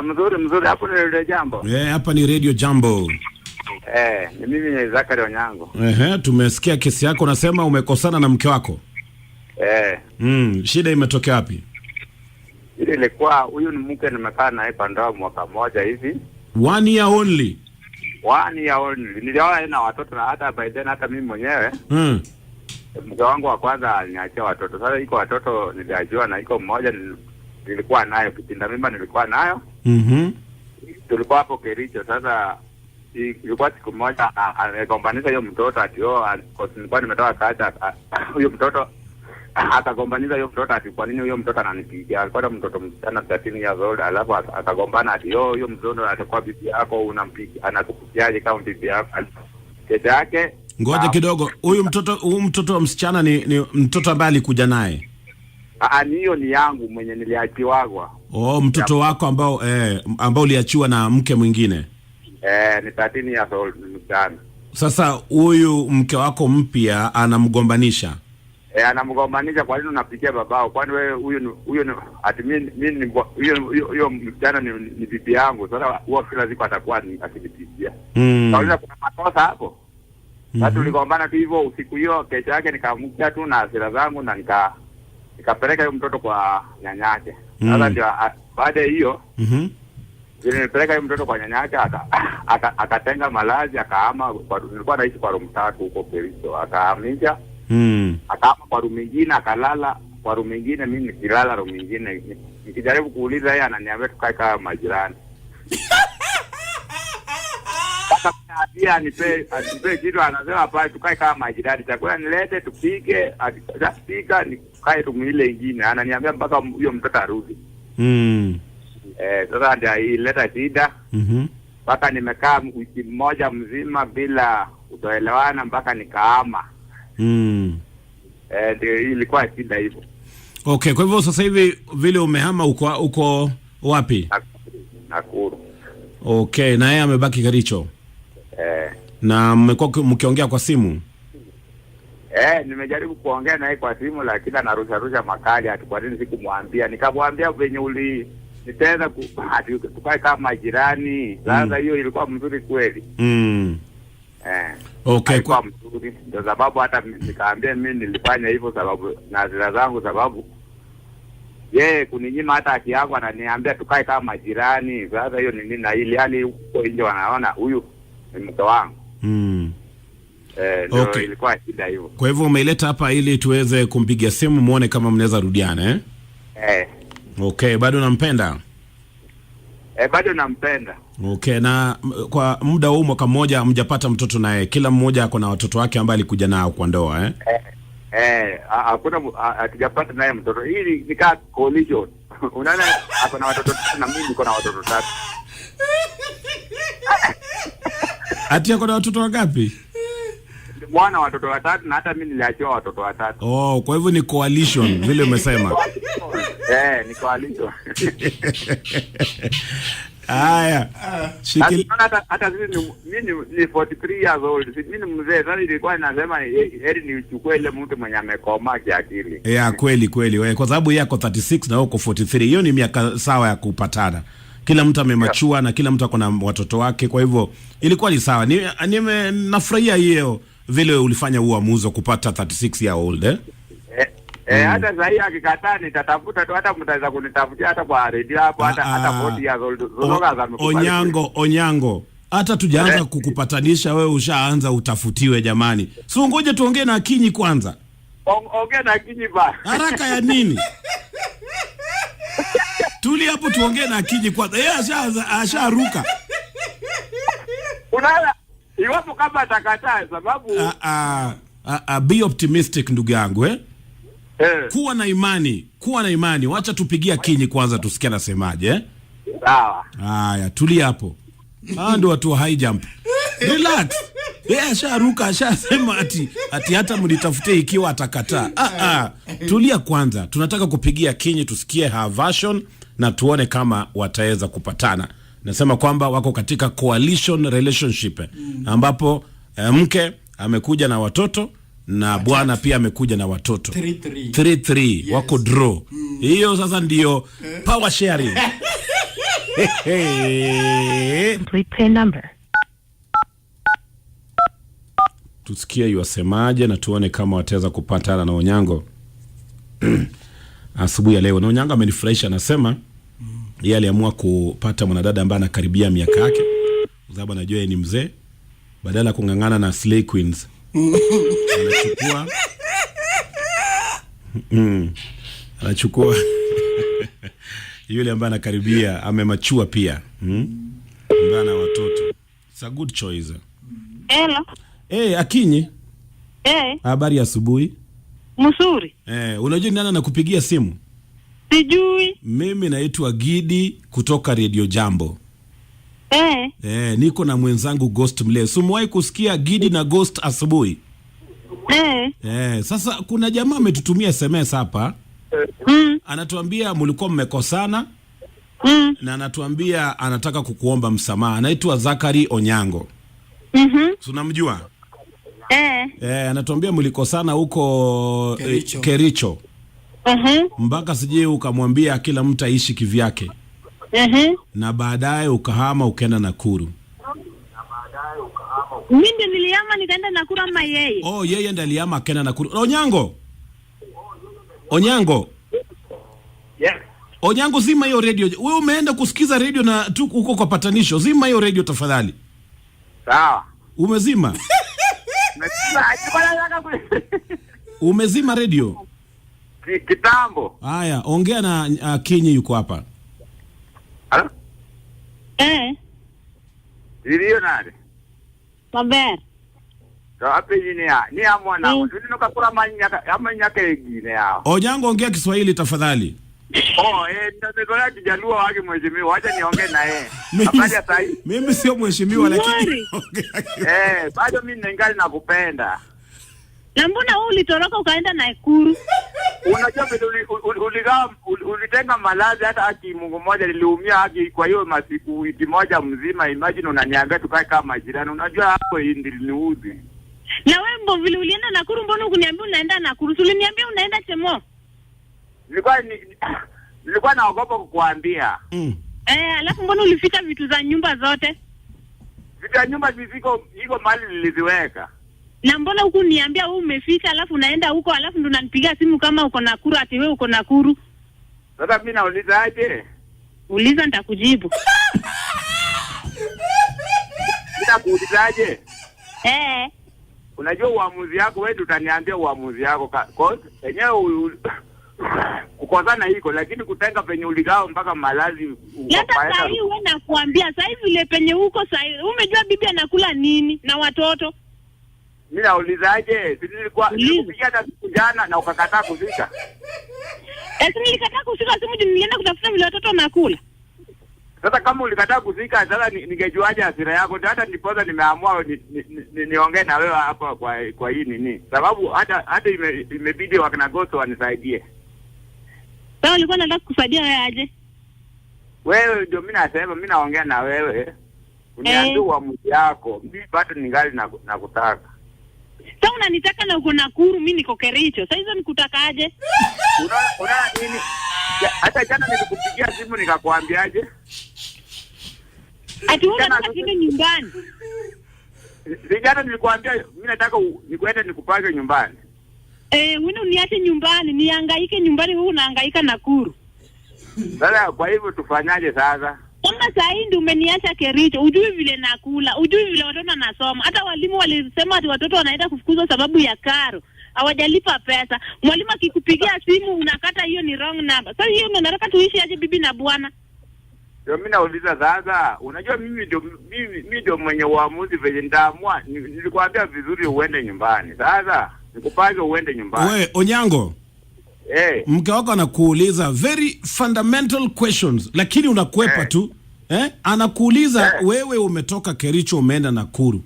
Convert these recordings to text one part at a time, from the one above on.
Mzuri hapo ni Radio Jambo. Hapa ni Radio Jambo. Ni mimi Zakari Onyango. Tumesikia kesi yako, unasema umekosana na mke wako. Shida imetokea wapi? Ile ilikuwa huyu ni mke nimekaa naye kwa ndoa mwaka mmoja hivi. 1 year only. 1 year only. Nilioa na watoto na hata by then hata mimi mwenyewe. Mke wangu wa kwanza aliniachia watoto. Sasa iko watoto niliajua na iko mmoja nilikuwa nayo kitinda mimba nilikuwa nayo. Tulikuwa hapo Kericho. Sasa ilikuwa siku moja amegombaniza hiyo mtoto ati nilikuwa nimetoka kacha huyo mtoto akagombaniza hiyo mtoto ati kwa nini huyo mtoto ananipigia. Alikuwa mtoto msichana 13 years old, alafu akagombana ati huyo mtoto atakuwa bibi yako unampigia anakupigiaje kama bibi yako. Kesho yake ngoja kidogo, huyu mtoto wa msichana ni mtoto ambaye alikuja naye? Hiyo ni yangu mwenye niliachiwagwa. Mtoto wako ambao uliachiwa na mke mwingine. Ni 13 years old msichana. Sasa huyu mke wako mpya anamgombanisha. Anamgombanisha, kwa nini unapigia babao? Kwani wewe huyo ati mimi huyo msichana ni bibi yangu. Sasa huwa kila siku atakuwa akinipigia. Kaona kuna makosa hapo. Sasa tuligombana tu hivyo usiku hiyo. Kesho yake nikamkia tu na hasira zangu na nikapeleka huyo mtoto kwa nyanyake. Sasa ndio baada ya hiyo nilipeleka huyo mtoto kwa nyanyake, akatenga malazi, akahama. Nilikuwa naishi kwa room 3 huko Kericho, akahamisha. Akahama kwa room nyingine, akalala kwa room nyingine, mimi nikilala room nyingine. Nikijaribu kuuliza yeye ananiambia tukae kama majirani. Pia nipe kitu, anasema hapa tukae kama majirani, chakula nilete tupike, akipika nikae room ile nyingine. Ananiambia mpaka huyo mtoto arudi. Sasa ndio ileta shida. Mpaka nimekaa wiki moja mzima bila kutoelewana mpaka nikahama. Ndio ilikuwa shida hivyo. Okay, kwa hivyo sasa hivi vile umehama uko wapi? Nakuru. Okay, na yeye amebaki Kericho. Na mmekuwa mkiongea kwa simu? Nimejaribu kuongea naye kwa simu lakini anarusha makali ati kwa nini sikumwambia. Nikamwambia venye nitaweza tukae kama majirani. Sasa hiyo ilikuwa mzuri kweli. Okay, kwa mzuri. Ndio sababu hata nikaambia mimi nilifanya hivyo sababu na hasira zangu, sababu yeye kuninyima hata haki yangu, ananiambia tukae kama majirani. Sasa hiyo ni nini? Na ili hali huko nje wanaona huyu ni mke wangu. Ndio ilikuwa shida hiyo. Kwa hivyo umeileta hapa ili tuweze kumpigia simu muone kama mnaweza rudiana Okay, bado nampenda? Bado nampenda. Okay, na kwa muda huu mwaka mmoja hamjapata mtoto naye, kila mmoja ako na watoto wake ambao alikuja nao kwa ndoa hakuna hatujapata naye mtoto. Hili ni kama collision. Unaona ako na watoto na mimi niko na watoto 3. Ati ako na watoto wangapi? Bwana watoto 3 na hata mimi niliachiwa watoto 3. Kwa hivyo ni coalition vile umesema. Ni coalition. Haya. Hata mimi ni 43 years old. Mimi ni mzee. Sasa ilikuwa inasema heri nichukue ile mtu mwenye amekoma kiakili. Kweli wewe, kwa sababu yako 36 na uko 43. Hiyo ni miaka sawa ya kupatana. Kila mtu amemachua na kila mtu ako na watoto wake, kwa hivyo ilikuwa ni sawa. Nafurahia hiyo vile ulifanya uamuzi kupata 36 year old. Hata sasa akikataa nitatafuta tu, hata mtaweza kunitafutia hata kwa radio hapo, hata 40 years old. Onyango, hata tujaanza kukupatanisha wewe ushaanza utafutiwe jamani. Si ngoje tuongee na Akinyi kwanza. Ongea na Akinyi ba. Haraka ya nini? Tuli hapo tuongee na Akinyi kwanza. Yeye asharuka. Unaona? Iwapo kama atakataa sababu be optimistic ndugu yangu Kuwa na imani. Wacha tupigie Akinyi kwanza tusikie anasemaje Sawa. Haya, tulia hapo. Ndio watu wa high jump. Relax. Asharuka, ashasema ati hata mnitafute ikiwa atakataa. Tulia kwanza. Tunataka kupigia Akinyi tusikie her version na tuone kama wataweza kupatana. Nasema kwamba wako katika coalition relationship ambapo mke amekuja na watoto na bwana pia amekuja na watoto 3-3 wako draw. Hiyo sasa ndio power sharing. Complete PIN number. Tusikie yuasemaje na tuone kama wataweza kupatana na Onyango asubuhi ya leo. Na Onyango amenifurahisha, anasema yeye aliamua kupata mwanadada ambaye anakaribia miaka yake, sababu anajua yeye ni mzee, badala kungangana na Slay Queens. Anachukua yule ambaye anakaribia, amemachua pia. Mbana watoto. It's a good choice. Hello. Akinyi. Habari asubuhi. Mzuri. Unajua nani anakupigia simu? Sijui. Mimi naitwa Gidi kutoka Radio Jambo. Niko na mwenzangu Ghost Mle. Umewahi kusikia Gidi na Ghost asubuhi? Sasa kuna jamaa ametutumia SMS hapa. Anatuambia mlikuwa mmekosana. Na anatuambia anataka kukuomba msamaha. Anaitwa Zakari Onyango. Unamjua? Anatuambia mlikosana huko Kericho. Mpaka sije ukamwambia kila mtu aishi kivyake. Na baadaye ukahama ukaenda Nakuru. Mimi ndiye nilihama nikaenda Nakuru ama yeye? Yeye ndiye alihama akaenda Nakuru. Onyango. Yes. Onyango, zima hiyo radio. Wewe umeenda kusikiza radio na tu huko kwa patanisho. Zima hiyo radio tafadhali. Sawa. Umezima? Umezima radio? Kitambo. Haya, ongea na Kinyi yuko hapa. Halo? Ndio nani? Maber. Hapo ni mwana. Ndio kakura manya kegine yao. Onyango, ongea Kiswahili tafadhali. Ndio Kijaluo wake mheshimiwa, acha niongee na yeye. Habari sasa. Mimi sio mheshimiwa lakini bado mimi ningali nakupenda. Na mbona wewe ulitoroka ukaenda Nakuru? Unajua vile ulitenga malazi hata Mungu mmoja niliumia haki kwa hiyo masiku wiki moja mzima. Imagine unaniambia tukae kama majirani. Unajua hapo ndiliniudhi. Na wewe mbona vile ulienda Nakuru, mbona ukuniambia unaenda Nakuru? Uliniambia unaenda Chemo. Nilikuwa naogopa kukuambia. Alafu mbona ulifika vitu za nyumba zote? Vitu za nyumba iko mali niliziweka. Na mbona huku niambia wewe umefika alafu unaenda huko alafu ndo unanipigia simu kama uko Nakuru ati wewe uko Nakuru? Sasa mimi nauliza aje? Uliza nitakujibu. Nitakuuliza aje? Unajua uamuzi wako wewe, utaniambia uamuzi wako. Cause yenyewe kukosana hiko, lakini kutenga penye uligao mpaka malazi hata sasa hivi wewe nakuambia sasa hivi ile penye huko sasa umejua bibi anakula nini na watoto. Mimi naulizaje? Nilikupigia hata siku jana na ukakataa kufika. Nilikataa kufika simu nilienda kutafuta vile watoto wanakula. Sasa kama ulikataa kufika sasa ningejuaje hasira yako? Hata ndipoza nimeamua niongee na wewe hapa kwa hii nini. Sababu hata imebidi wakina Goto wanisaidie. Sasa ulikuwa unataka kusaidia wewe aje? Wewe ndio mimi nasema mimi naongea na wewe. Uniambie uamuzi wako. Mimi bado ningali nakutaka. Sasa unanitaka na uko Nakuru, mimi niko Kericho. Sasa hizo nikutaka aje? Unaona nini? Hata jana nilikupigia simu nikakwambiaje? Ati wewe unataka kile nyumbani. Jana nilikwambia mimi nataka nikuende nikupage nyumbani. Wewe uniache nyumbani, nihangaike nyumbani, wewe unahangaika Nakuru. Sasa kwa hivyo tufanyaje sasa? Kama saa hii ndio umeniacha Kericho, ujui vile nakula, ujui vile watoto wanasoma. Hata walimu walisema ati watoto wanaenda kufukuzwa sababu ya karo. Hawajalipa pesa. Mwalimu akikupigia simu unakata, hiyo ni wrong number. Sasa hiyo unataka tuishi aje bibi na bwana? Ndio mimi nauliza sasa. Unajua mimi ndio mwenye uamuzi venye nitaamua. Nilikwambia vizuri uende nyumbani. Sasa nikupage uende nyumbani. Wewe Onyango. Mke wako anakuuliza very fundamental questions lakini unakwepa tu. Anakuuliza wewe umetoka Kericho umeenda Nakuru.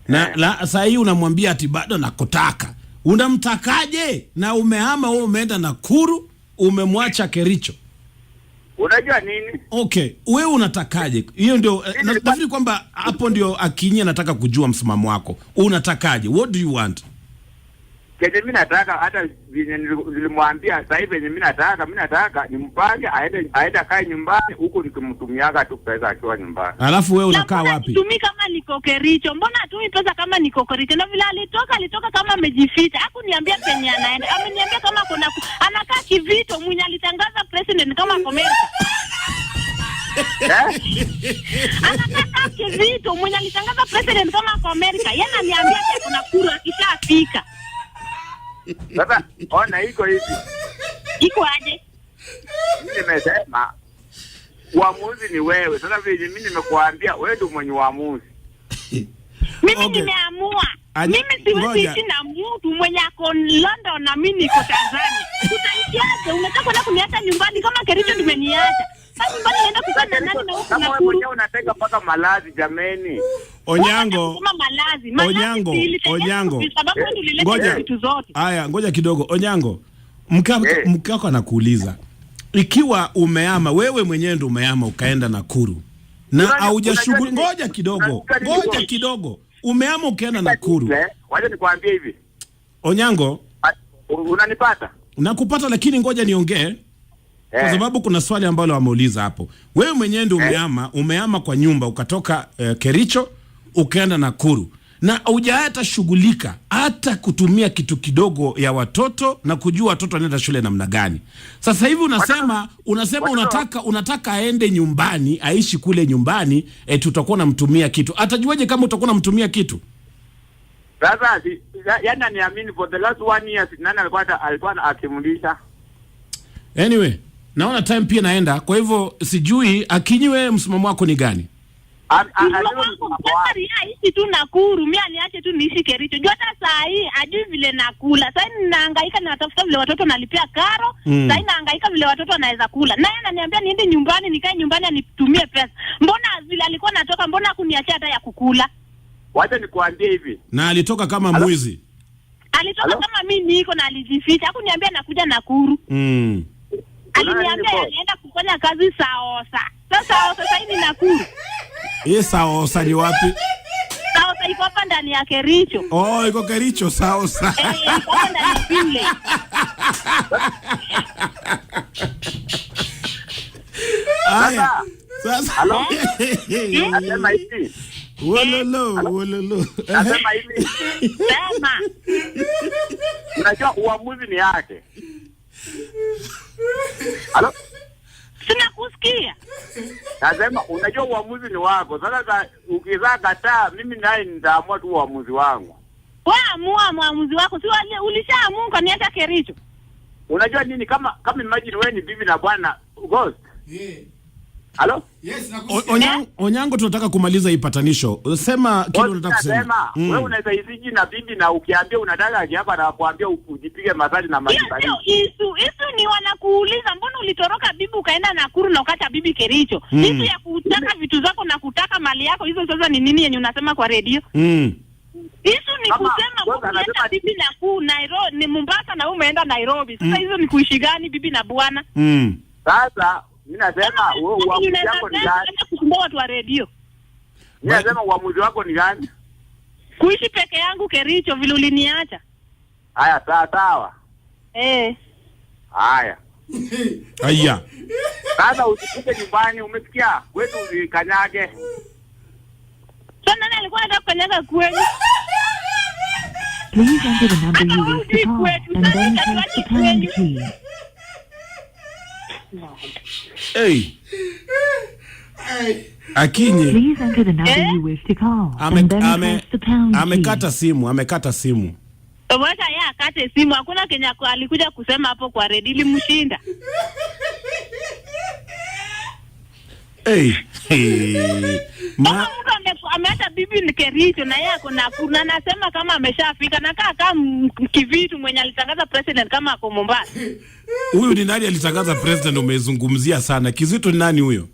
Na sasa hii unamwambia ati bado nakutaka. Unamtakaje? Na umehama wewe umeenda Nakuru, umemwacha Kericho. Unajua nini? Okay, wewe unatakaje? Hiyo ndio nafikiri kwamba hapo ndio Akinyi anataka kujua msimamo wako. Unatakaje? What do you want? Kenye mimi nataka hata nilimwambia sasa hivi mimi nataka nimpange aende kae nyumbani huku nikimtumiaga tu pesa akiwa nyumbani. Alafu wewe unakaa wapi? Tumi kama niko Kericho. Mbona atumi pesa kama niko Kericho? Na vile alitoka kama amejificha. Hakuniambia penye anaenda. Ameniambia kama anakaa Kivito mwenye alitangaza president kama Amerika. Anakaa Kivito mwenye alitangaza president kama Amerika. Yeye ananiambia kuna kura akishafika. Sasa ona iko hivi. Iko aje? Mimi nimesema uamuzi ni wewe. Sasa vile mimi nimekuambia wewe ndio mwenye uamuzi. Mimi nimeamua. Mimi siwezi ishi na mtu mwenye ako London na mimi niko Tanzania. Tutaikiaje? Unataka kwenda kuniacha nyumbani kama Kericho tumeniacha. Sasa nyumbani naenda kukaa na nani na huko na kuru? Kama wewe unataka mpaka malazi jameni. Onyango. Kama malazi. Onyango. Sababu nilileta vitu zote. Haya, ngoja kidogo. Onyango. Mkako anakuuliza. Ikiwa umeama wewe mwenyewe ndio umeama ukaenda Nakuru. Na haujashughuli ngoja kidogo. Umeama ukaenda Nakuru. Wacha nikwambie hivi. Onyango, unanipata? Nakupata lakini ngoja niongee. Kwa sababu kuna swali ambalo wameuliza hapo. Wewe mwenyewe ndio umeama kwa nyumba ukatoka Kericho ukaenda Nakuru. Na hujahata shughulika hata kutumia kitu kidogo ya watoto na kujua watoto wanaenda shule namna gani. Sasa hivi unasema unataka aende nyumbani, aishi kule nyumbani, tutakuwa namtumia kitu. Atajuaje kama utakuwa namtumia kitu? Sasa yana niamini for the last 1 year nani alikuwa akimlisha. Anyway, naona time pia naenda. Kwa hivyo sijui Akinyiwe msimamo wako ni gani? Aishi tu Nakuru, mimi aniache tu niishi Kericho. Jua hata saa hii ajui vile nakula. Sasa ninahangaika natafuta vile watoto nalipia karo. Sasa nahangaika vile watoto wanaweza kula. Naye ananiambia niende nyumbani, nikae nyumbani anitumie pesa. Mbona vile alikuwa natoka, mbona kuniachia hata ya kukula? Wacha nikuambie hivi. Na alitoka kama mwizi. Alitoka kama mimi niko na alijificha. Hakuniambia nakuja Nakuru. Aliniambia anaenda kufanya kazi Saosa. Sasa hivi Nakuru. Saosa ni wapi? Saosa iko hapa ndani ya Kericho. Oh, iko Kericho Saosa. Iko hapa ndani ya Finley. Aya. Sasa. Halo. Nasema hivi. Wololo. Nasema hivi. Sema. Unajua uamuzi ni yake. Halo? Sina kusikia. Nasema unajua uamuzi ni wako. Sasa ukizaa kataa mimi naye nitaamua tu uamuzi wangu. Wewe amua uamuzi wako. Si ulishaamua kaniacha Kericho. Unajua nini kama imagine wewe ni bibi na bwana Ghost. Halo? Yes, nakusikia. Onyango tunataka kumaliza hii patanisho. Sema kile unataka kusema. Wewe unaweza isiji na bibi na ukiambia unataka aje hapa na kuambia ujipige madhali na maji. Isu ni wanakuuliza mbona ulitoroka bibi ukaenda Nakuru na ukacha bibi Kericho. Isu ya kutaka vitu zako na kutaka mali yako hizo sasa ni nini yenye unasema kwa radio? Hizo ni kusema ukienda bibi Nakuru Nairobi ni Mombasa na umeenda Nairobi. Sasa hizo ni kuishi gani bibi na bwana? Sasa mimi nasema wewe uamuzi wako ni gani? Kusumbua watu wa radio. Mimi nasema uamuzi wako ni gani? Kuishi peke yangu Kericho vile uliniacha. Haya sawa. Haya. Aya. Sasa usifike nyumbani umesikia? Kwetu ukanyage. Sasa nani alikuwa anataka kukanyaga kwenu? Please enter the number you wish to call and then press the pound key. Akinyi. Please enter the number you wish to call and then press the pound key. Amekata simu. Wacha yeye akate simu. Hakuna Kenya alikuja kusema hapo kwa redio ilimshinda. Mama mtu ameacha bibi ni Kericho na yeye kuna anasema kama ameshafika na kama Kivitu mwenye alitangaza president kama ako Mombasa. Huyu ni nani alitangaza president umezungumzia sana? Kizito ni nani huyo?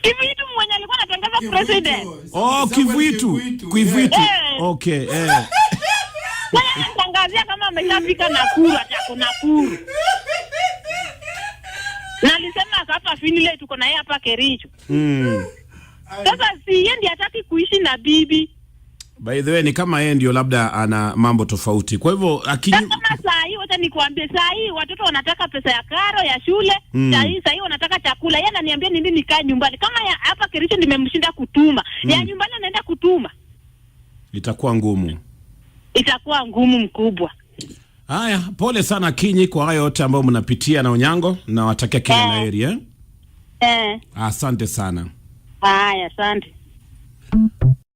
Kivitu mwenye alikuwa anatangaza president. Oh, Kivitu. Okay, Wewe anatangazia kama ameshafika Nakuru atako Nakuru. Na alisema hapa Finley tuko na yeye hapa Kericho. Sasa si yeye ndiye hataki kuishi na bibi. By the way ni kama yeye ndio labda ana mambo tofauti. Kwa hivyo kama saa hii wacha nikwambie, saa hii watoto wanataka pesa ya karo ya shule, saa hii wanataka chakula. Yeye ananiambia nini nikae nyumbani? Kama ya hapa Kericho nimemshinda kutuma. Ya nyumbani anaenda kutuma. Itakuwa ngumu. Itakuwa ngumu mkubwa. Haya, pole sana Kinyi kwa hayo yote ambayo mnapitia na Onyango, na watakia kila laheri eh. Asante sana. Haya, asante.